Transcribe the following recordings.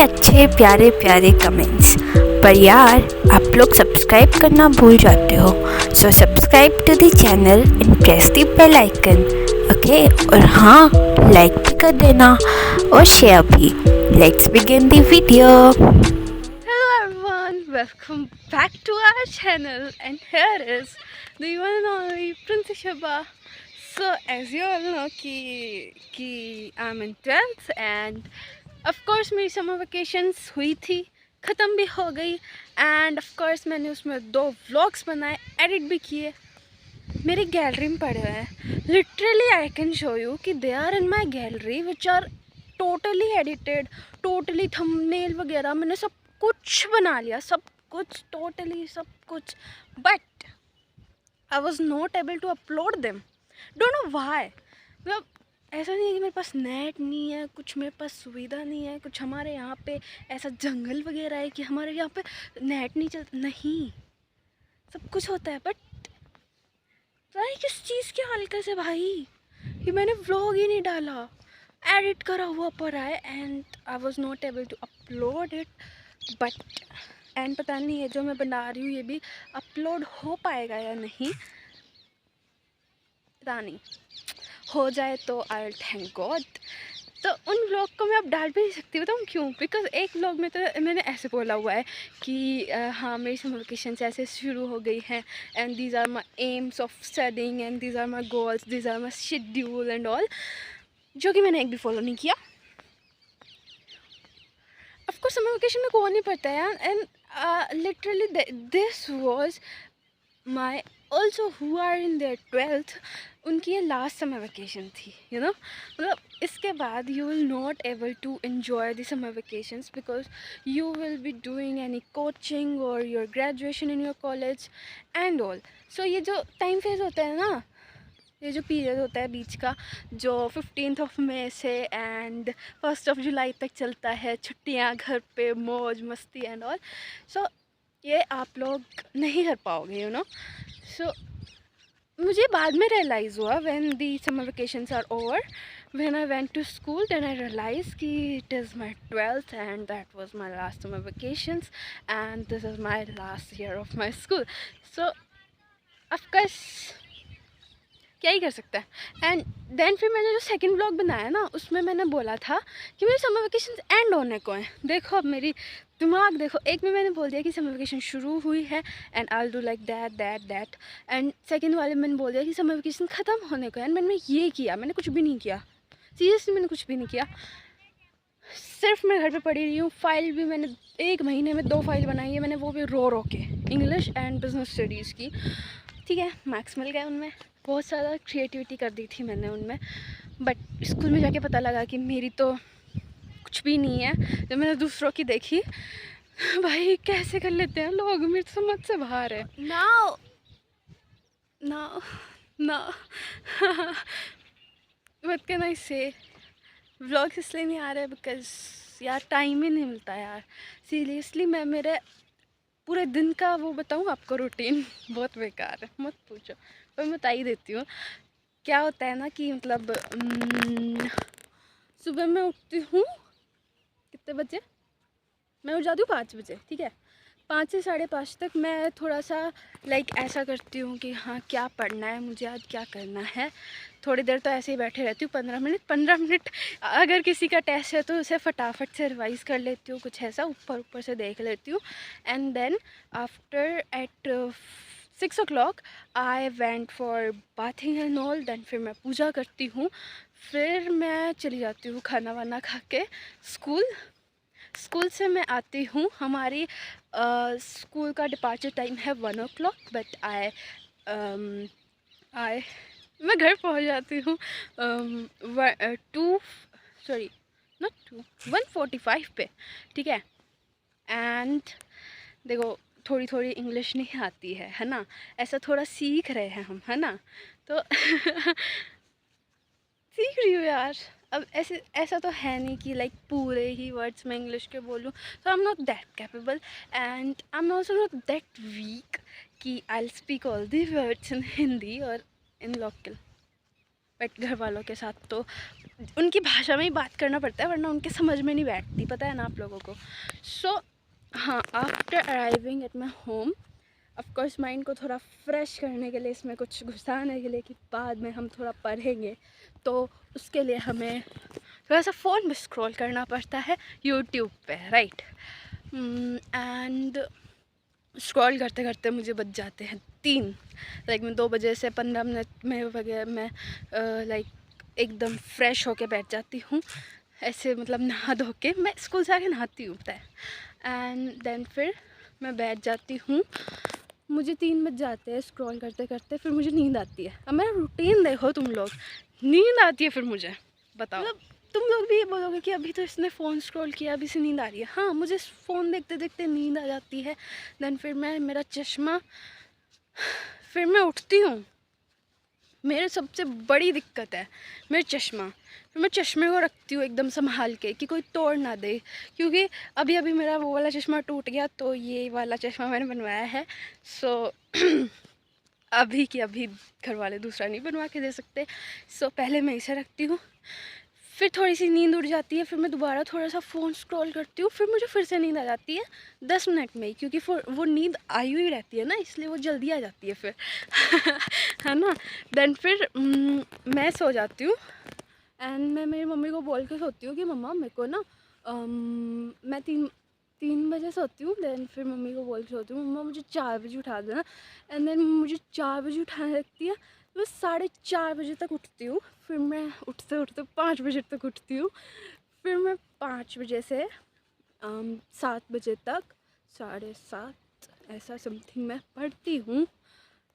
अच्छे प्यारे प्यारे कमेंट्स, पर यार आप लोग सब्सक्राइब करना भूल जाते हो। So subscribe to the channel and press the bell icon, okay. और हाँ, लाइक भी कर देना और शेयर भी। Let's begin the video. Hello everyone, welcome back to our channel, and here is the one and only Princess Shaba. So as you all know कि I'm in 12th and of course मेरी summer vacations हुई थी, ख़त्म भी हो गई, and of course मैंने उसमें 2 vlogs बनाए, edit भी किए, मेरी गैलरी में पड़े हुए हैं। Literally I can show you कि they are in my gallery which are totally edited, totally thumbnail वगैरह मैंने सब कुछ बना लिया, सब कुछ, टोटली सब कुछ, but I was not able to upload them. Don't know why. मतलब ऐसा नहीं है कि मेरे पास नेट नहीं है, कुछ मेरे पास सुविधा नहीं है, कुछ हमारे यहाँ पे ऐसा जंगल वगैरह है कि हमारे यहाँ पे नेट नहीं चलता, नहीं, सब कुछ होता है, बट भाई किस चीज़ के हल्के से भाई, ये मैंने व्लॉग ही नहीं डाला, एडिट करा हुआ पड़ा है, and I was not able to upload it, but and पता नहीं है जो मैं बना रही हूँ ये भी अपलोड हो पाएगा या नहीं, पता नहीं, हो जाए तो आई विल थैंक गॉड। तो उन व्लॉग को मैं अब डाल भी नहीं सकती, बताऊँ क्यों? बिकॉज एक व्लॉग में तो मैंने ऐसे बोला हुआ है कि हाँ मेरी समर वेकेशन ऐसे शुरू हो गई हैं, and these are my aims of studying, and these are my goals, these are my schedule and all, जो कि मैंने एक भी फॉलो नहीं किया। ऑफकोर्स समर वेकेशन में कौन नहीं पढ़ता है यार, and literally this was my also who are in their 12th, उनकी ये लास्ट समर वेकेशन थी, यू नो। मतलब इसके बाद you will not able to enjoy the summer vacations because you will be doing any coaching or your graduation in your college and all. So ये जो time phase होता है ना, ये जो पीरियड होता है बीच का, जो 15th मई से एंड 1 जुलाई तक चलता है, छुट्टियाँ, घर पे मौज मस्ती एंड ऑल, सो ये आप लोग नहीं कर पाओगे, यू नो। सो मुझे बाद में रियलाइज़ हुआ when the summer vacations are over, when I went to school, then I realise कि it is my 12th and that was my last summer vacations and this is my last year of my school. So of course क्या ही कर सकता है। And then फिर मैंने जो second blog बनाया ना, उसमें मैंने बोला था कि मेरी समर वेकेशन एंड होने को हैं। देखो अब मेरी दिमाग देखो, एक में मैंने बोल दिया कि समर वेकेशन शुरू हुई है and I will do like that that that, and second वाले में मैंने बोल दिया कि समर वेकेशन ख़त्म होने को है, एंड मैंने ये किया, मैंने कुछ भी नहीं किया, सीरियसली मैंने कुछ भी नहीं किया, सिर्फ मैं घर पे पढ़ी रही हूँ। फाइल भी मैंने 1 महीने में 2 फाइल बनाई है मैंने, वो भी रो के, इंग्लिश एंड बिजनेस स्टडीज़ की, ठीक है, मार्क्स मिल गए उनमें, बहुत ज़्यादा क्रिएटिविटी कर दी थी मैंने उनमें, बट स्कूल में जाके पता लगा कि मेरी तो कुछ भी नहीं है। जब मैंने दूसरों की देखी, भाई कैसे कर लेते हैं लोग, मेरी तो समझ से बाहर है। Now now now what can I से, व्लॉग्स इसलिए नहीं आ रहे बिकॉज यार टाइम ही नहीं मिलता यार, सीरियसली। मैं मेरे पूरे दिन का वो बताऊँ आपको, रूटीन बहुत बेकार है, मत पूछो, पर मैं बता ही देती हूँ। क्या होता है ना कि मतलब सुबह मैं उठती हूँ कितने बजे, मैं उठ जाती हूँ 5 बजे, ठीक है। 5 से 5:30 तक मैं थोड़ा सा लाइक ऐसा करती हूँ कि हाँ क्या पढ़ना है मुझे, आज क्या करना है, थोड़ी देर तो ऐसे ही बैठे रहती हूँ, 15 मिनट अगर किसी का टेस्ट है तो उसे फटाफट से रिवाइज़ कर लेती हूँ, कुछ ऐसा ऊपर ऊपर से देख लेती हूँ, and then after at 6 o'clock I went for bathing and all, then फिर मैं पूजा करती हूँ, फिर मैं चली जाती हूँ खाना वाना खा के स्कूल। स्कूल से मैं आती हूँ, हमारी स्कूल का डिपार्चर टाइम है 1 o'clock, बट आई मैं घर पहुँच जाती हूँ 2 सॉरी नॉट 2 1:45 पे, ठीक है। एंड देखो थोड़ी थोड़ी इंग्लिश नहीं आती है ना, ऐसा थोड़ा सीख रहे हैं हम, है ना, तो सीख रही हूँ यार। अब ऐसा तो है नहीं कि लाइक पूरे ही वर्ड्स में इंग्लिश के बोलूँ, तो I am not that capable and I am also not that weak कि I speak all the words in Hindi और इन लोकल, बट घर वालों के साथ तो उनकी भाषा में ही बात करना पड़ता है, वरना उनके समझ में नहीं बैठती, पता है ना आप लोगों को। सो हाँ, after arriving at my home, of course mind को थोड़ा फ्रेश करने के लिए, इसमें कुछ घुसाने के लिए कि बाद में हम थोड़ा पढ़ेंगे, तो उसके लिए हमें थोड़ा सा फ़ोन में स्क्रॉल करना पड़ता है यूट्यूब पे, राइट। एंड स्क्रॉल करते करते मुझे बज जाते हैं 3। लाइक मैं 2 बजे से 15 मिनट में वगैरह मैं लाइक एकदम फ्रेश होके बैठ जाती हूँ, ऐसे मतलब नहा धो के। मैं स्कूल से आके नहाती हूँ, पता है। एंड देन फिर मैं बैठ जाती हूँ, मुझे 3 बज जाते हैं स्क्रॉल करते करते, फिर मुझे नींद आती है। अब मेरा रूटीन देखो तुम लोग, नींद आती है फिर मुझे, बताओ। मतलब तुम लोग भी ये बोलोगे कि अभी तो इसने फ़ोन स्क्रॉल किया, अभी से नींद आ रही है। हाँ, मुझे फ़ोन देखते देखते नींद आ जाती है। देन फिर मेरा चश्मा, फिर मैं उठती हूँ। मेरे सबसे बड़ी दिक्कत है मेरा चश्मा। फिर मैं चश्मे को रखती हूँ एकदम संभाल के कि कोई तोड़ ना दे, क्योंकि अभी अभी मेरा वो वाला चश्मा टूट गया, तो ये वाला चश्मा मैंने बनवाया है। सो अभी की अभी घर वाले दूसरा नहीं बनवा के दे सकते। सो पहले मैं इसे रखती हूँ, फिर थोड़ी सी नींद उड़ जाती है, फिर मैं दोबारा थोड़ा सा फ़ोन स्क्रॉल करती हूँ, फिर मुझे फिर से नींद आ जाती है 10 मिनट में ही, क्योंकि वो नींद आई हुई रहती है ना, इसलिए वो जल्दी आ जाती है फिर है ना। देन फिर मैं सो जाती हूँ। एंड मैं मेरी मम्मी को बोल के सोती हूँ कि मम्मा मेरे को ना मैं 3 बजे सोती हूँ। देन फिर मम्मी को बोल के सोती हूँ मम्मा मुझे 4 बजे उठा देना। एंड देन मुझे 4 बजे उठाने लगती है, मैं 4:30 बजे तक उठती हूँ। फिर मैं उठते उठते 5 बजे तक उठती हूँ। फिर मैं 5 बजे से 7 बजे तक, 7:30 ऐसा समथिंग मैं पढ़ती हूँ।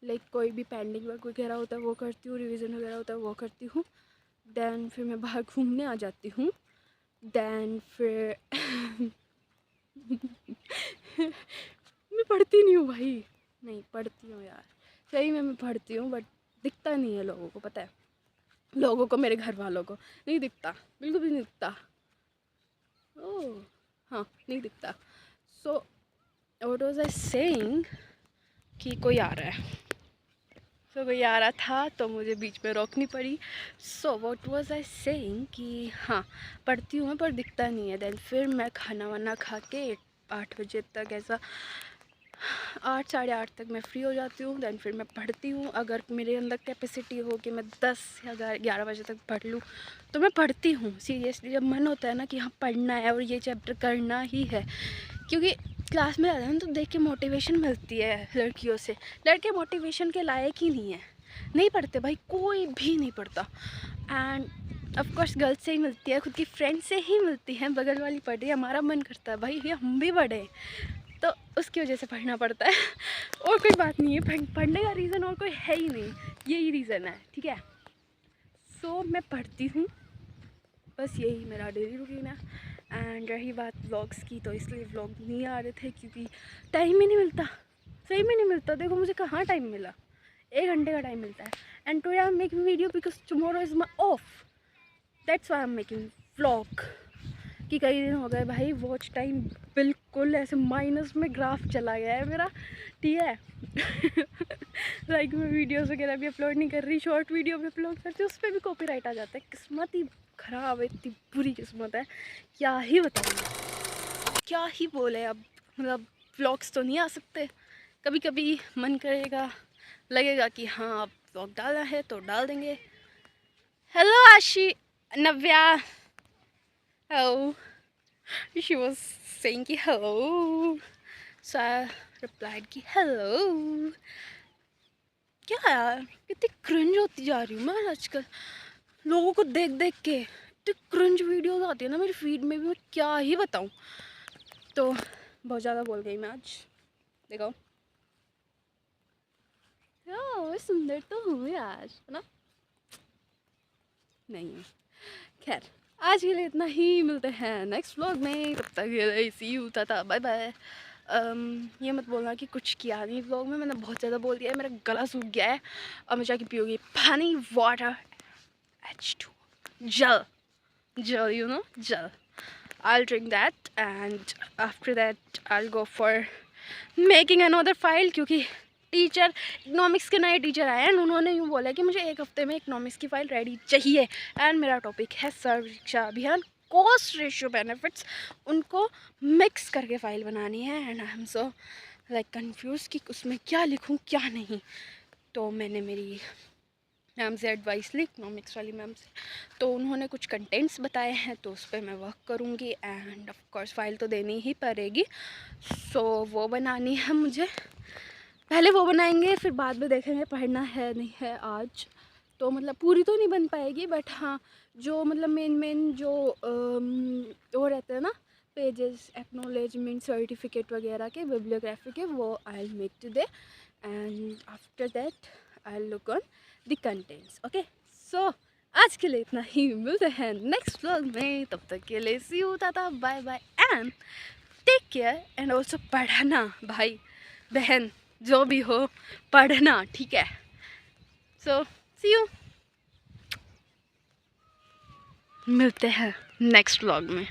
लाइक कोई भी पेंडिंग वर्क वगैरह होता है वो करती हूँ, रिवीजन वगैरह होता है वो करती हूँ। देन फिर मैं बाहर घूमने आ जाती हूँ। देन फिर मैं पढ़ती नहीं हूँ भाई, नहीं पढ़ती हूँ यार, सही में मैं पढ़ती हूँ, बट दिखता नहीं है लोगों को, पता है लोगों को, मेरे घर वालों को नहीं दिखता, बिल्कुल भी नहीं दिखता। ओह हाँ, नहीं दिखता। So what was I saying कि कोई आ रहा है, तो कोई आ रहा था तो मुझे बीच में रोकनी पड़ी। So what was I saying कि हाँ, पढ़ती हूँ मैं पर दिखता नहीं है। देन फिर मैं खाना वाना खा के 8 बजे तक, ऐसा 8 साढ़े 8 तक मैं फ्री हो जाती हूँ। देन फिर मैं पढ़ती हूँ। अगर मेरे अंदर कैपेसिटी हो कि मैं 10 या 11 बजे तक पढ़ लूँ तो मैं पढ़ती हूँ सीरियसली। जब मन होता है ना कि हाँ पढ़ना है और ये चैप्टर करना ही है, क्योंकि क्लास में जाते हैं तो देख के मोटिवेशन मिलती है लड़कियों से। लड़के मोटिवेशन के लायक ही नहीं है, नहीं पढ़ते भाई, कोई भी नहीं पढ़ता। एंड ऑफकोर्स गर्ल्स से ही मिलती है, खुद की फ्रेंड से ही मिलती है, बगल वाली पढ़ रही है, हमारा मन करता है भाई ये हम भी पढ़ें, तो उसकी वजह से पढ़ना पड़ता है और कोई बात नहीं है, पढ़ने का रीज़न और कोई है ही नहीं, यही रीज़न है, ठीक है। सो मैं पढ़ती हूँ, बस यही मेरा डेली रूटीन है। एंड रही बात व्लॉग्स की, तो इसलिए व्लॉग नहीं आ रहे थे क्योंकि टाइम ही नहीं मिलता, सही में नहीं मिलता। देखो मुझे कहाँ टाइम मिला, 1 घंटे का टाइम मिलता है। And today I am making video because tomorrow is my of, that's why I am making vlog. कि कई दिन हो गए भाई, वॉच टाइम बिल्कुल ऐसे माइनस में ग्राफ चला गया है मेरा, ठीक है। लाइक मैं वीडियोस वगैरह भी अपलोड नहीं कर रही, शॉर्ट वीडियो भी अपलोड करती हूँ, उस पर भी कॉपीराइट आ जाता है। किस्मत ही ख़राब है, इतनी बुरी किस्मत है, क्या ही बताऊँ, क्या ही बोले अब। मतलब व्लॉग्स तो नहीं आ सकते, कभी कभी मन करेगा, लगेगा कि हाँ अब व्लॉग डालना है तो डाल देंगे। हेलो आशी, नव्या, hello. She was saying कि hello, so I replied कि hello. क्या यार, कितनी क्रिंज होती जा रही हूँ मैं आजकल, लोगों को देख देख के इतनी क्रिंज वीडियोस आती है ना मेरी फीड में भी, मैं क्या ही बताऊँ। तो बहुत ज़्यादा बोल गई मैं आज, देखो यार सुंदर तो हूँ यार, है ना, नहीं है। खैर आज के लिए इतना ही, मिलते हैं नेक्स्ट व्लॉग में, तब तक के लिए see you, tata bye bye. ये मत बोलना कि कुछ किया नहीं व्लॉग में, मैंने बहुत ज़्यादा बोल दिया है, मेरा गला सूख गया है। अब मैं जाके पियोगी पानी, वाटर, H2, जल, जल, you know, जल। I'll drink that and after that I'll go for making another file, क्योंकि टीचर, इकनॉमिक्स के नए टीचर आए हैं, उन्होंने यूँ बोला कि मुझे 1 हफ्ते में इकनॉमिक्स की फ़ाइल रेडी चाहिए। एंड मेरा टॉपिक है सर्व शिक्षा अभियान, कॉस्ट रेशियो बेनिफिट्स, उनको मिक्स करके फ़ाइल बनानी है। And I am so like confuse कि उसमें क्या लिखूँ क्या नहीं। तो मैंने मेरी मैम से एडवाइस ली, इकनॉमिक्स वाली मैम से, तो उन्होंने कुछ कंटेंट्स बताए हैं, तो उस पर मैं वर्क करूँगी। एंड ऑफ कोर्स फ़ाइल तो देनी ही पड़ेगी, सो वो बनानी है मुझे। पहले वो बनाएंगे, फिर बाद में देखेंगे पढ़ना है नहीं है आज। तो मतलब पूरी तो नहीं बन पाएगी, बट हाँ जो मतलब मेन जो वो रहते हैं ना पेजेस, एक्नॉलेजमेंट, सर्टिफिकेट वगैरह के, बिब्लियोग्राफी के, वो I will make today. And after that I will look on the contents. Okay, so आज के लिए इतना ही, मिलते हैं नेक्स्ट व्लॉग में। तब तक के लिए see you, tata, bye bye and take care. And also पढ़ना भाई बहन जो भी हो, पढ़ना, ठीक है। सो सी यू, मिलते हैं नेक्स्ट व्लॉग में।